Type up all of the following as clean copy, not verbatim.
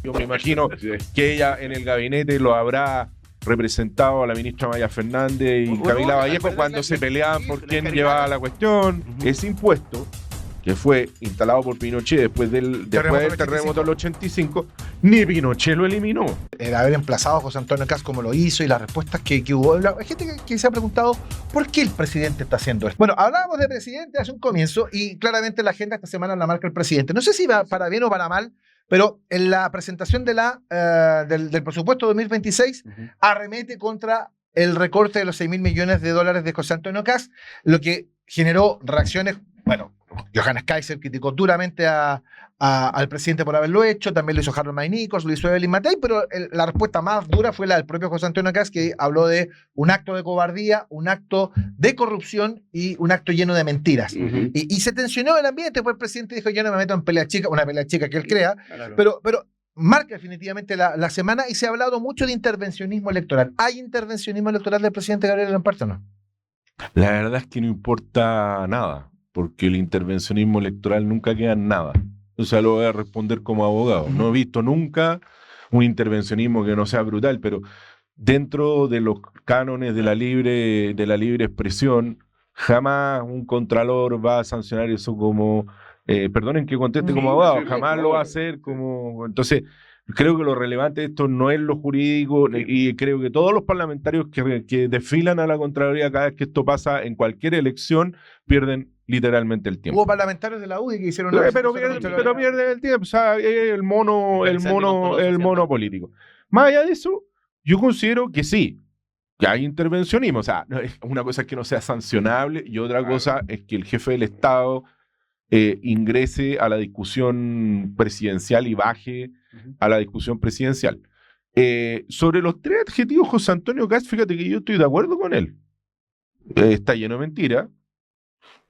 Yo me imagino que ella en el gabinete lo habrá representado a la ministra Maya Fernández y Camila Vallejo cuando se peleaban por quién llevaba la cuestión. Ese impuesto, que fue instalado por Pinochet después del terremoto del 85, ni Pinochet lo eliminó. El haber emplazado a José Antonio Kast como lo hizo y las respuestas que hubo. Hay gente que se ha preguntado por qué el presidente está haciendo esto. Bueno, hablábamos de presidente hace un comienzo y claramente la agenda esta semana la marca el presidente. No sé si va para bien o para mal, pero en la presentación de del presupuesto 2026 arremete contra el recorte de los $6.000 millones de José Antonio Kast, lo que generó reacciones. Bueno, Johannes Kaiser criticó duramente al presidente por haberlo hecho, también lo hizo Harold Maynicos, lo hizo Evelyn Matei, pero la respuesta más dura fue la del propio José Antonio Kast, que habló de un acto de cobardía, un acto de corrupción y un acto lleno de mentiras. Y se tensionó el ambiente, pues el presidente dijo: yo no me meto en pelea chica, una pelea chica que él crea, pero marca definitivamente la semana, y se ha hablado mucho de intervencionismo electoral. ¿Hay intervencionismo electoral del presidente Gabriel Lamparto o no? La verdad es que no importa nada, porque el intervencionismo electoral nunca queda en nada. O sea, lo voy a responder como abogado. No he visto nunca un intervencionismo que no sea brutal, pero dentro de los cánones de la libre expresión, jamás un contralor va a sancionar eso como, perdonen que conteste como abogado, jamás lo va a hacer como. Entonces, creo que lo relevante de esto no es lo jurídico, y creo que todos los parlamentarios que desfilan a la Contraloría cada vez que esto pasa en cualquier elección pierden literalmente el tiempo. Hubo parlamentarios de la UDI que hicieron pero pierden el tiempo, o sea, el mono político. Más allá de eso, yo considero que sí, que hay intervencionismo. O sea, una cosa es que no sea sancionable y otra cosa es que el jefe del Estado ingrese a la discusión presidencial y baje a la discusión presidencial. Sobre los 3 adjetivos, José Antonio Kast, fíjate que yo estoy de acuerdo con él. Está lleno de mentira.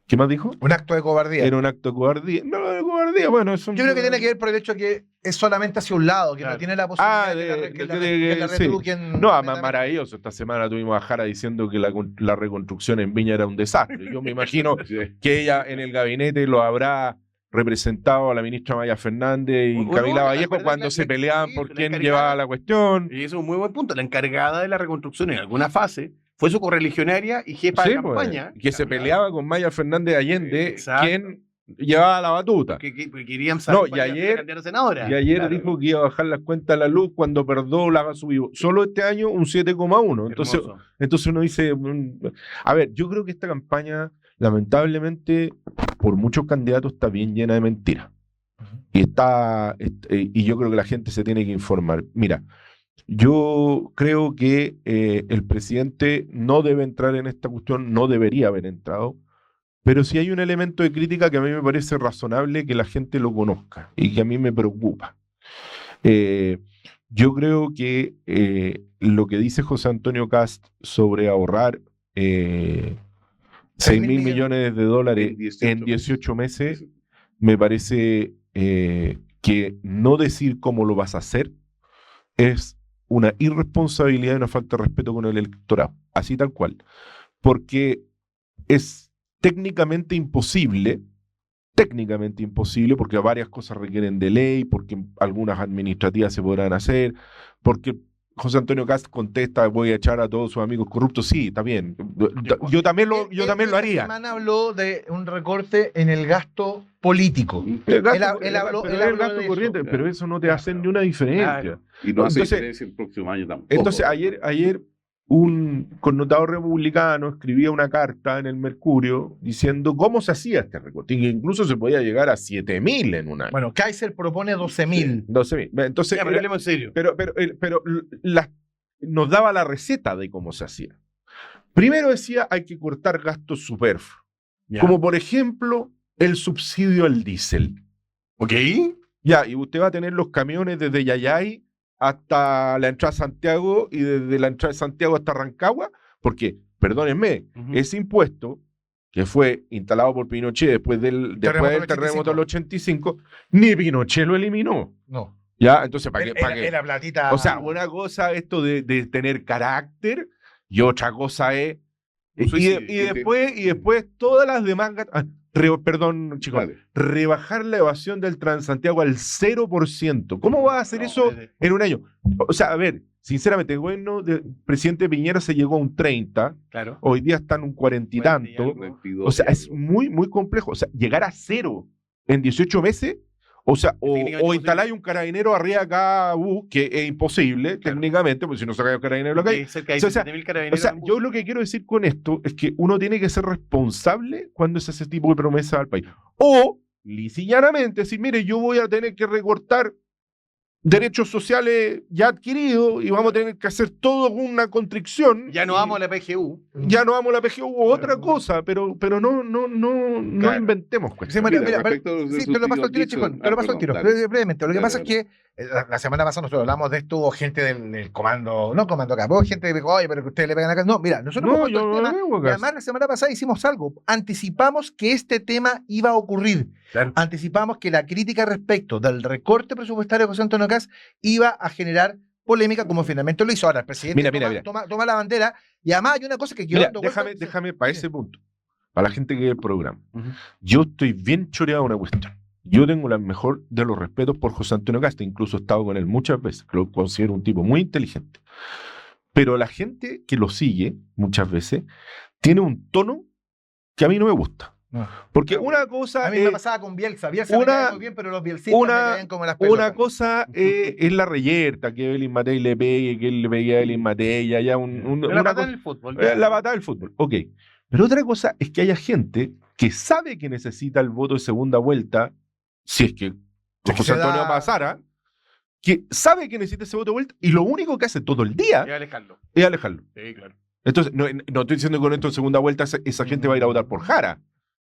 ¿Qué más dijo? Un acto de cobardía. Era un acto de cobardía. No, de cobardía, bueno, eso. Yo creo que tiene que ver por el hecho que es solamente hacia un lado, que no tiene la posibilidad de la retruquen. No, maravilloso. Esta semana tuvimos a Jara diciendo que la reconstrucción en Viña era un desastre. Yo me imagino que ella en el gabinete lo habrá representado a la ministra Maya Fernández y Camila Vallejo cuando se peleaban por quién llevaba la cuestión. Y eso es un muy buen punto. La encargada de la reconstrucción en alguna fase fue su correligionaria y jefa de campaña. Que se peleaba con Maya Fernández Allende, quien llevaba la batuta. Que querían saber y ayer senadora. Y ayer dijo que iba a bajar las cuentas a la luz cuando Perdó la ha subido. Solo este año un 7,1. Entonces uno dice, a ver, yo creo que esta campaña, lamentablemente, por muchos candidatos está bien llena de mentiras. Y yo creo que la gente se tiene que informar. Mira, yo creo que el presidente no debe entrar en esta cuestión, no debería haber entrado, pero sí hay un elemento de crítica que a mí me parece razonable que la gente lo conozca y que a mí me preocupa. Yo creo que lo que dice José Antonio Kast sobre ahorrar $6.000 millones en 18 meses, me parece que no decir cómo lo vas a hacer es una irresponsabilidad y una falta de respeto con el electorado, así tal cual, porque es técnicamente imposible, porque varias cosas requieren de ley, porque algunas administrativas se podrán hacer, porque José Antonio Kast contesta: voy a echar a todos sus amigos corruptos. Sí, está bien. Yo también lo haría. Esta semana habló de un recorte en el gasto político. El gasto corriente, pero eso no te hace ni una diferencia. Claro. Y no hace diferencia el próximo año tampoco. Entonces, ayer un connotado republicano escribía una carta en el Mercurio diciendo cómo se hacía este recorte, que incluso se podía llegar a 7.000 en un año. Bueno, Kaiser propone 12.000. 12.000. Entonces, pero hablemos en serio. Pero nos daba la receta de cómo se hacía. Primero decía: hay que cortar gastos superfluos, como por ejemplo el subsidio al diésel. ¿Ok? Ya, y usted va a tener los camiones desde Yayay hasta la entrada a Santiago y desde la entrada de Santiago hasta Rancagua, porque, perdónenme, ese impuesto que fue instalado por Pinochet después del terremoto del 85, ni Pinochet lo eliminó. No. Ya, entonces, ¿para qué? Era platita. O sea, una cosa esto de tener carácter y otra cosa es. Y después todas las demás. perdón, chicos, Vale. rebajar la evasión del Transantiago al 0%. ¿Cómo va a hacer eso en un año? O sea, a ver, sinceramente, el gobierno del presidente Piñera se llegó a un 30, Claro. hoy día están un 40 y tanto. 22 O sea, y es algo. muy, muy complejo. O sea, llegar a 0 en 18 meses, o sea, o instaláis un carabinero arriba de cada bus, que es imposible técnicamente, porque si no sacáis un carabinero en la calle. Cerca de O sea, 17.000 O carabineros sea, en bus. yo lo que quiero decir con esto es que uno tiene que ser responsable cuando es ese tipo de promesa al país. O, lisa y llanamente, decir, mire, yo voy a tener que recortar derechos sociales ya adquiridos y vamos a tener que hacer todo con una constricción. Ya no vamos a la PGU. Ya no vamos a la PGU u otra cosa, pero no Claro. inventemos Sí, cuestiones. María, Mira, mira, respecto a los sí, te lo paso al tiro, subsidios Chicón, te lo paso al tiro. perdón, dale. Brevemente, lo que Dale, pasa es dale. que la semana pasada nosotros hablamos de esto, hubo gente del comando, no comando acá, hubo gente que dijo, oye, pero que ustedes le pegan acá. No, mira, nosotros hemos puesto el tema, y además la semana pasada hicimos algo, anticipamos que este tema iba a ocurrir. Claro. Anticipamos que la crítica respecto del recorte presupuestario de José Antonio Kast iba a generar polémica, como finalmente lo hizo. Ahora, el presidente Mira. toma la bandera, y además hay una cosa que Mira, dando vueltas- déjame para ese punto, para la gente que ve el programa. Ujú. Yo estoy bien choreado de una cuestión. Yo tengo el mejor de los respetos por José Antonio Kast, incluso he estado con él muchas veces, que lo considero un tipo muy inteligente. Pero la gente que lo sigue muchas veces tiene un tono que a mí no me gusta. No. Porque una cosa A mí es, me pasaba con Bielsa me caía muy bien, pero los bielcistas me caían como las una pelotas. cosa es la reyerta, que Evelyn Matei le pegue, que él le pegue a Evelyn Matei, y haya una La patada cosa- en el fútbol. la batalla del fútbol, ok. Pero otra cosa es que haya gente que sabe que necesita el voto de segunda vuelta, si es que José se da- Antonio pasara, que sabe que necesita ese voto de vuelta y lo único que hace todo el día Ya alejarlo. es alejarlo. Sí, claro. Entonces, no estoy diciendo que con esto en segunda vuelta esa gente va a ir a votar por Jara,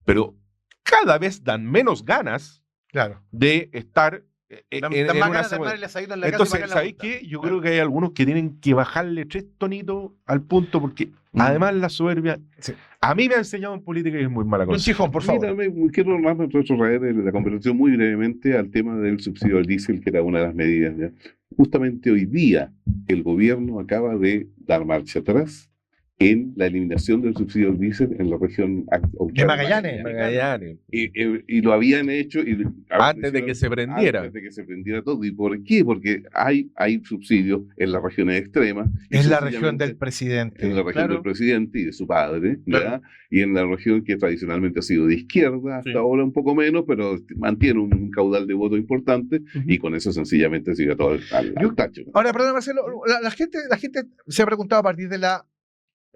pero cada vez dan menos ganas Claro. de estar en Dan una más ganas de segunda. armar el asadito en la casa y Entonces, pagar la ¿sabéis multa. qué? Yo creo que hay algunos que tienen que bajarle 3 tonitos al punto, porque además la soberbia, Sí. a mí me ha enseñado en política que es muy mala Don cosa. Chijón, por favor. Mira, quiero más retrotraer la conversación muy brevemente al tema del subsidio al diésel, que era una de las medidas. ¿Ya? Justamente hoy día el gobierno acaba de dar marcha atrás en la eliminación del subsidio al diésel en la región De Magallanes. Magallanes. Y lo habían hecho Antes de que se prendiera. Antes de que se prendiera todo. ¿Y por qué? Porque hay subsidios en las regiones extremas. y Es la sencillamente región del presidente. en la región Claro. del presidente y de su padre, ¿ya? Claro. Y en la región que tradicionalmente ha sido de izquierda, hasta Sí. ahora un poco menos, pero mantiene un caudal de voto importante y con eso sencillamente sigue todo al tacho. ¿no? Ahora, perdón, Marcelo, la gente se ha preguntado a partir de la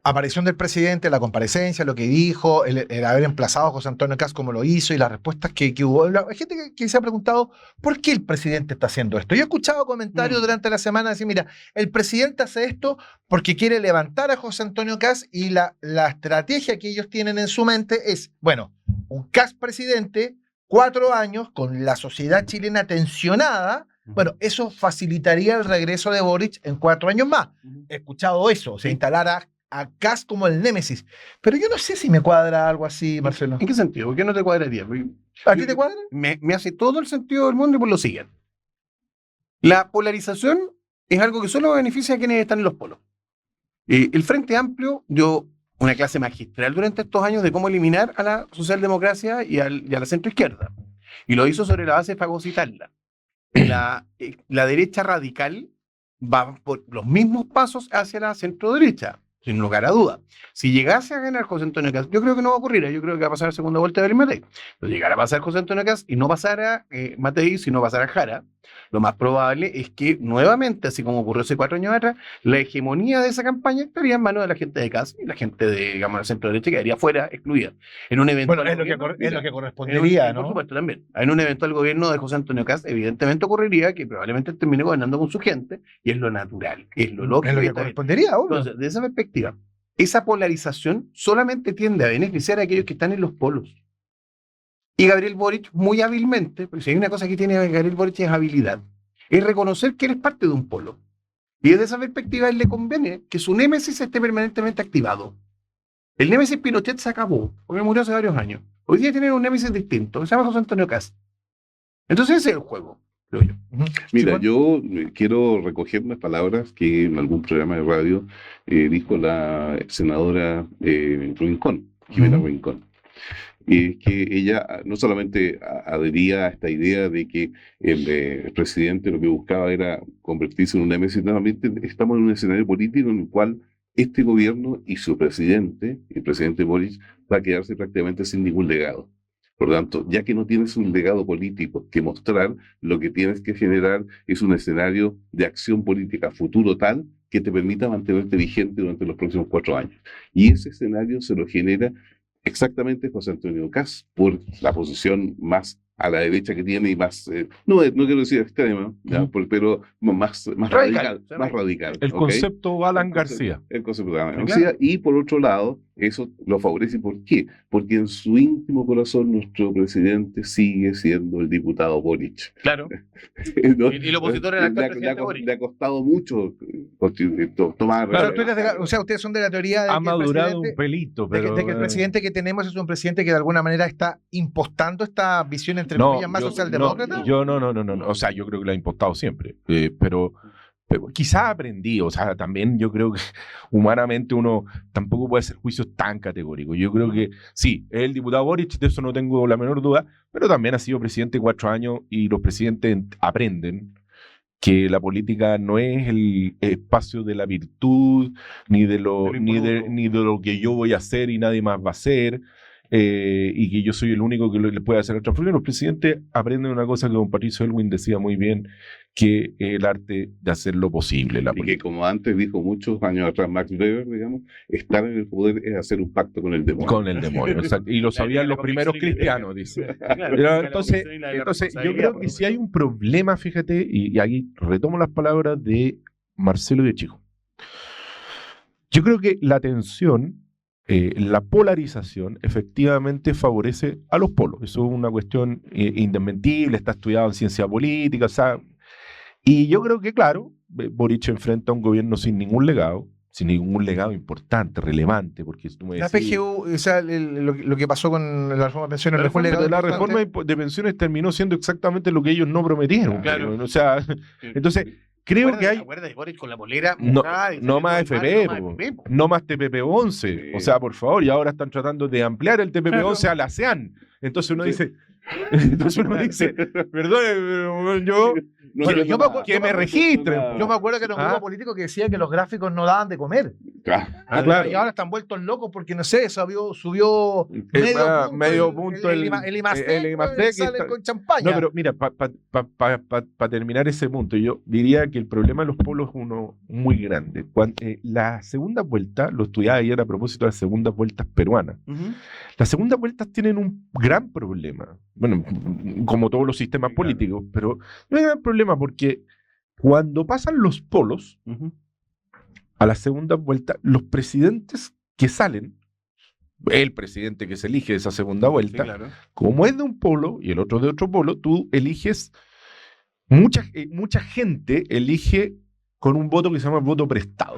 aparición del presidente, la comparecencia, lo que dijo, el haber emplazado a José Antonio Kast como lo hizo y las respuestas que hubo. Hay gente que se ha preguntado por qué el presidente está haciendo esto. Yo he escuchado comentarios durante la semana decir, mira, el presidente hace esto porque quiere levantar a José Antonio Kast y la estrategia que ellos tienen en su mente es, bueno, un Kast presidente, 4 años, con la sociedad chilena tensionada. Bueno, eso facilitaría el regreso de Boric en 4 años más. He escuchado eso, se instalara a Kast como el némesis. Pero yo no sé si me cuadra algo así, Marcelo. ¿En qué sentido? ¿Por qué no te cuadraría? Porque ¿A ti te cuadra? me hace todo el sentido del mundo y por lo siguiente. La polarización es algo que solo beneficia a quienes están en los polos. El Frente Amplio dio una clase magistral durante estos años de cómo eliminar a la socialdemocracia y a la centroizquierda. Y lo hizo sobre la base de fagocitarla. La derecha radical va por los mismos pasos hacia la centroderecha, sin lugar a duda. Si llegase a ganar José Antonio Kast, yo creo que no va a ocurrir, yo creo que va a pasar la segunda vuelta de Evelyn Matei. Pero llegara a pasar José Antonio Kast y no pasara Matei, sino pasara Jara, lo más probable es que nuevamente, así como ocurrió hace 4 años atrás, la hegemonía de esa campaña estaría en manos de la gente de Kast y la gente de, digamos, la centro-derecha quedaría fuera, excluida. En un eventual Bueno, es lo gobierno- que correspondería, Por ¿no? supuesto, también. En un eventual gobierno de José Antonio Kast, evidentemente ocurriría que probablemente termine gobernando con su gente, y es lo natural, es lo lógico. Es lo y que está bien. correspondería, obvio. Entonces, de esa perspectiva, esa polarización solamente tiende a beneficiar a aquellos que están en los polos. Y Gabriel Boric, muy hábilmente, porque si hay una cosa que tiene Gabriel Boric es habilidad, es reconocer que él es parte de un polo. Y desde esa perspectiva, a él le conviene que su némesis esté permanentemente activado. El némesis Pinochet se acabó, porque murió hace varios años. Hoy día tienen un némesis distinto, que se llama José Antonio Kast. Entonces ese es el juego, creo yo. Mira, Sí, yo quiero recoger unas palabras que en algún programa de radio dijo la senadora Rincón, Jimena Rincón. que ella no solamente adhería a esta idea de que el presidente lo que buscaba era convertirse en un némesis, nuevamente estamos en un escenario político en el cual este gobierno y su presidente, el presidente Boric, va a quedarse prácticamente sin ningún legado. Por lo tanto, ya que no tienes un legado político que mostrar, lo que tienes que generar es un escenario de acción política futuro tal que te permita mantenerte vigente durante los próximos 4 años. Y ese escenario se lo genera exactamente José Antonio Kast, por la posición más a la derecha que tiene y más, no quiero decir extrema, ¿ya? Pero más radical. Más radical. El concepto Alan García. El concepto de Alan García. Y por otro lado, eso lo favorece. ¿Por qué? Porque en su íntimo corazón nuestro presidente sigue siendo el diputado Boric. Claro. ¿No? Y el opositor era el actual presidente Boric. Le ha costado mucho tomar... Claro, o sea, ustedes son de la teoría de Ha que madurado un pelito, pero... de que el presidente que tenemos es un presidente que de alguna manera está impostando esta visión entre comillas más socialdemócrata. No. O sea, yo creo que lo ha impostado siempre. Pero quizá aprendí. O sea, también yo creo que humanamente uno tampoco puede hacer juicios tan categóricos. Yo creo que sí, es el diputado Boric, de eso no tengo la menor duda, pero también ha sido presidente 4 años y los presidentes aprenden que la política no es el espacio de la virtud, ni de lo que yo voy a hacer y nadie más va a hacer. Y que yo soy el único que le puede hacer la transformación. Los presidentes aprenden una cosa que don Patricio Elwin decía muy bien, que es el arte de hacer lo posible. Y que como antes dijo muchos años atrás Max Weber, digamos, estar en el poder es hacer un pacto con el demonio. Con el demonio, exacto. Y lo sabían los primeros cristianos, dice. Claro, entonces yo creo que si hay un problema, fíjate, y ahí retomo las palabras de Marcelo de Chico. Yo creo que la tensión, la polarización efectivamente favorece a los polos. Eso es una cuestión indesmentible, está estudiado en ciencia política, ¿sabes? Y yo creo que, claro, Boric enfrenta a un gobierno sin ningún legado importante, relevante, porque tú me decís, la PGU, o sea, lo que pasó con la reforma de pensiones, la reforma de pensiones terminó siendo exactamente lo que ellos no prometieron. Claro. O sea, entonces... Creo que hay... ¿Te Boric con la polera? No más FP, no más TPP-11. O sea, por favor, y ahora están tratando de ampliar el TPP-11 a la ASEAN. Entonces uno dice, perdón, yo... que me registren. Yo me acuerdo que era un grupo político que decía que los gráficos no daban de comer. Claro. Y ahora están vueltos locos porque, no sé, subió medio punto el IMASEC sale con champaña. No, pero mira, para terminar ese punto, yo diría que el problema de los polos es uno muy grande. La segunda vuelta, lo estudiaba ayer a propósito de las segundas vueltas peruanas. Las segundas vueltas tienen un gran problema. Bueno, como todos los sistemas políticos, pero no hay gran problema porque cuando pasan los polos, a la segunda vuelta, los presidentes que salen, el presidente que se elige de esa segunda vuelta, como es de un polo y el otro de otro polo, tú eliges, mucha gente elige con un voto que se llama voto prestado.